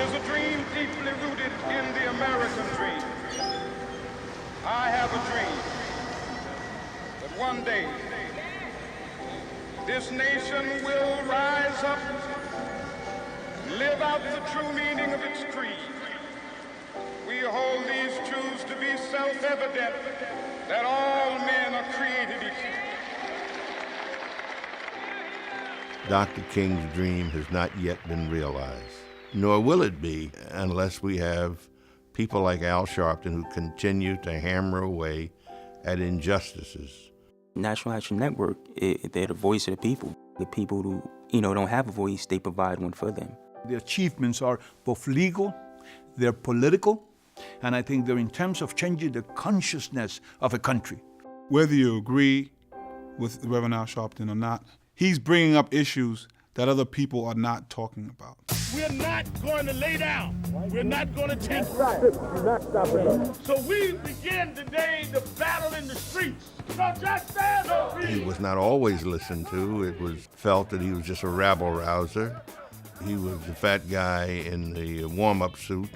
is a dream deeply rooted in the American dream. I have a dream that one day this nation will rise up, live out the true meaning of its creed. We hold these truths to be self-evident, that all men are created equal. Dr. King's dream has not yet been realized, nor will it be unless we have people like Al Sharpton who continue to hammer away at injustices. National Action Network, they're the voice of the people. The people who, don't have a voice, they provide one for them. The achievements are both legal, they're political, and I think they're in terms of changing the consciousness of a country. Whether you agree with Reverend Al Sharpton or not, he's bringing up issues that other people are not talking about. We're not going to lay down. We're not going to take So we begin today the battle in the streets. No justice! He was not always listened to. It was felt that he was just a rabble-rouser. He was the fat guy in the warm-up suits.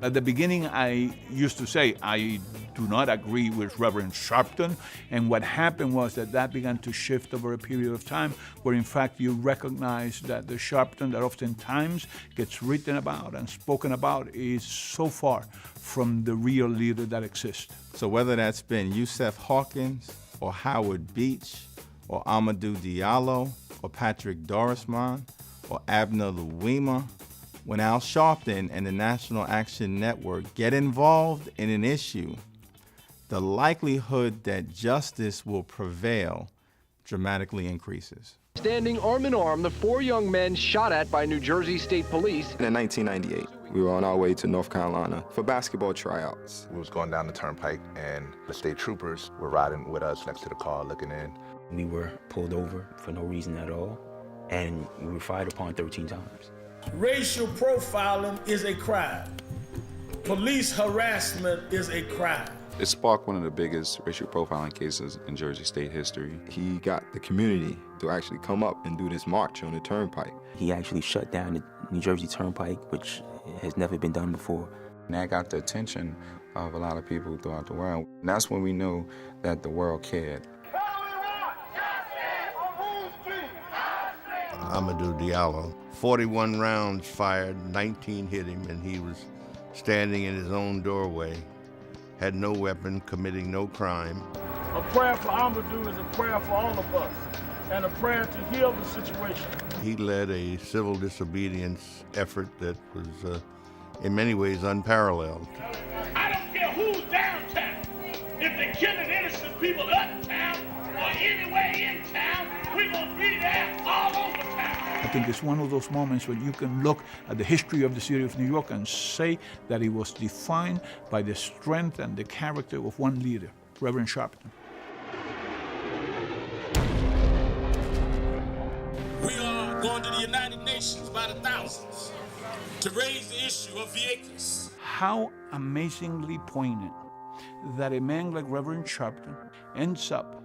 At the beginning, I used to say, I do not agree with Reverend Sharpton. And what happened was that began to shift over a period of time where, in fact, you recognize that the Sharpton that oftentimes gets written about and spoken about is so far from the real leader that exists. So whether that's been Yusef Hawkins or Howard Beach or Amadou Diallo or Patrick Dorisman or Abner Louima, when Al Sharpton and the National Action Network get involved in an issue, the likelihood that justice will prevail dramatically increases. Standing arm in arm, the four young men shot at by New Jersey State Police. In 1998, we were on our way to North Carolina for basketball tryouts. We was going down the turnpike and the state troopers were riding with us next to the car looking in. We were pulled over for no reason at all, and we were fired upon 13 times. Racial profiling is a crime. Police harassment is a crime. It sparked one of the biggest racial profiling cases in Jersey State history. He got the community to actually come up and do this march on the turnpike. He actually shut down the New Jersey Turnpike, which has never been done before. And that got the attention of a lot of people throughout the world. And that's when we knew that the world cared. Amadou Diallo, 41 rounds fired, 19 hit him, and he was standing in his own doorway, had no weapon, committing no crime. A prayer for Amadou is a prayer for all of us, and a prayer to heal the situation. He led a civil disobedience effort that was, in many ways, unparalleled. I don't care who's downtown. If they're killing innocent people uptown or anywhere in town, we're going to be there all over town. I think it's one of those moments when you can look at the history of the city of New York and say that it was defined by the strength and the character of one leader, Reverend Sharpton. We are going to the United Nations by the thousands to raise the issue of vehicles. How amazingly poignant that a man like Reverend Sharpton ends up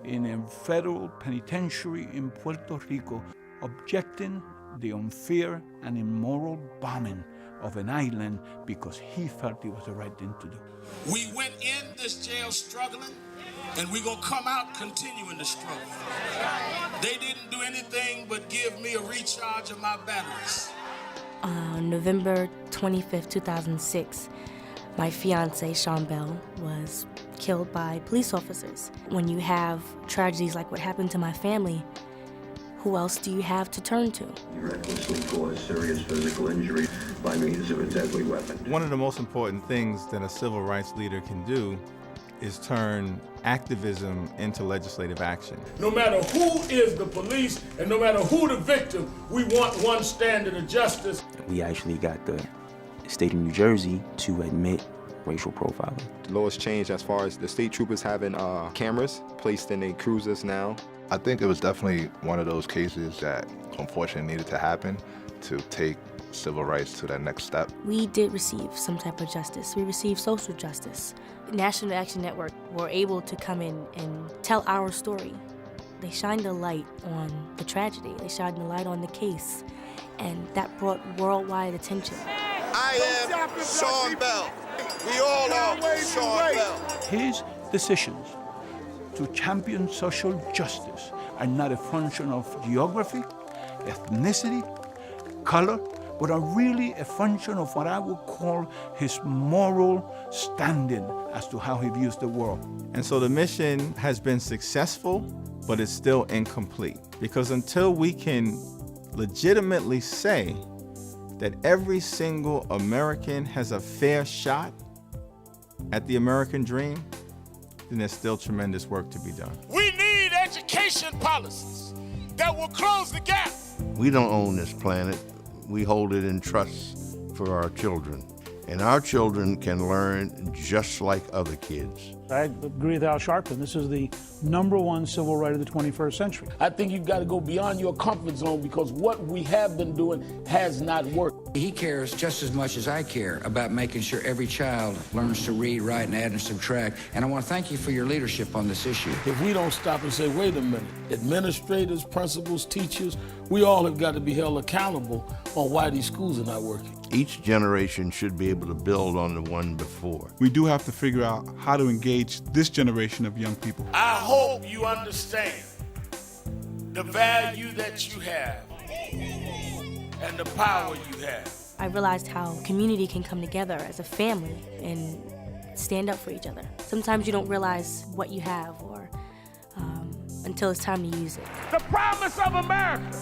in a federal penitentiary in Puerto Rico objecting the unfair and immoral bombing of an island because he felt it was the right thing to do. We went in this jail struggling, and we're going to come out continuing the struggle. They didn't do anything but give me a recharge of my batteries. On November 25th, 2006, my fiance, Sean Bell, was killed by police officers. When you have tragedies like what happened to my family, who else do you have to turn to? You recklessly caused serious physical injury by means of a deadly weapon. One of the most important things that a civil rights leader can do is turn activism into legislative action. No matter who is the police and no matter who the victim, we want one standard of justice. We actually got the state of New Jersey to admit racial profiling. The law has changed as far as the state troopers having cameras placed in their cruisers now. I think it was definitely one of those cases that unfortunately needed to happen to take civil rights to that next step. We did receive some type of justice. We received social justice. National Action Network were able to come in and tell our story They shined a light on the tragedy. They shined a light on the case, and that brought worldwide attention. I am Sean Bell. We all are Sean Bell. His decisions to champion social justice are not a function of geography, ethnicity, color, but are really a function of what I would call his moral standing as to how he views the world. And so the mission has been successful, but it's still incomplete. Because until we can legitimately say that every single American has a fair shot at the American dream, then there's still tremendous work to be done. We need education policies that will close the gap. We don't own this planet. We hold it in trust for our children. And our children can learn just like other kids. I agree with Al Sharpton. This is the #1 civil right of the 21st century. I think you've got to go beyond your comfort zone because what we have been doing has not worked. He cares just as much as I care about making sure every child learns to read, write, and add and subtract. And I want to thank you for your leadership on this issue. If we don't stop and say, wait a minute, administrators, principals, teachers, we all have got to be held accountable on why these schools are not working. Each generation should be able to build on the one before. We do have to figure out how to engage this generation of young people. I hope you understand the value that you have and the power you have. I realized how community can come together as a family and stand up for each other. Sometimes you don't realize what you have or until it's time to use it. The promise of America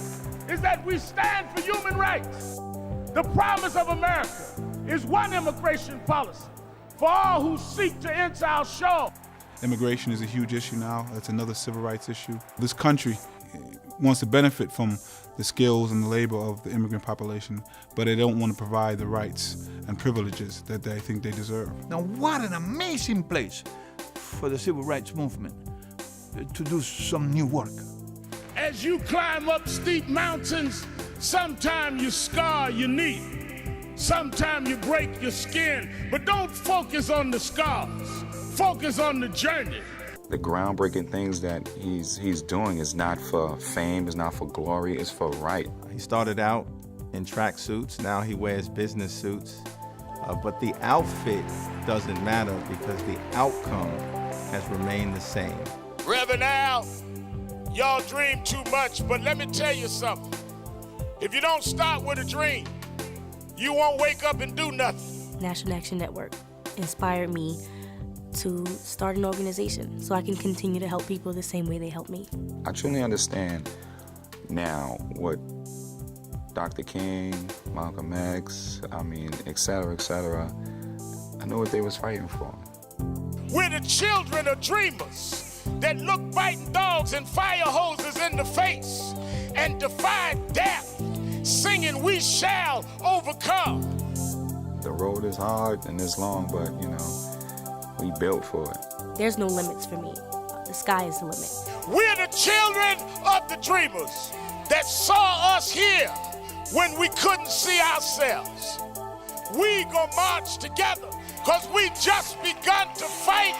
is that we stand for human rights. The promise of America is one immigration policy for all who seek to enter our shore. Immigration is a huge issue now. That's another civil rights issue. This country wants to benefit from the skills and the labor of the immigrant population, but they don't want to provide the rights and privileges that they think they deserve. Now, what an amazing place for the civil rights movement to do some new work. As you climb up steep mountains, sometimes you scar your knee, sometimes you break your skin, but don't focus on the scars, focus on the journey. The groundbreaking things that he's doing is not for fame, it's not for glory, it's for right. He started out in track suits, now he wears business suits, but the outfit doesn't matter because the outcome has remained the same. Reverend Al, y'all dream too much, but let me tell you something. If you don't start with a dream, you won't wake up and do nothing. National Action Network inspired me to start an organization so I can continue to help people the same way they help me. I truly understand now what Dr. King, Malcolm X, et cetera, I know what they was fighting for. We're the children of dreamers that look biting dogs and fire hoses in the face and defy death, singing, we shall overcome. The road is hard and it's long, but we built for it. There's no limits for me. The sky is the limit. We're the children of the dreamers that saw us here when we couldn't see ourselves. We gonna march together because we just begun to fight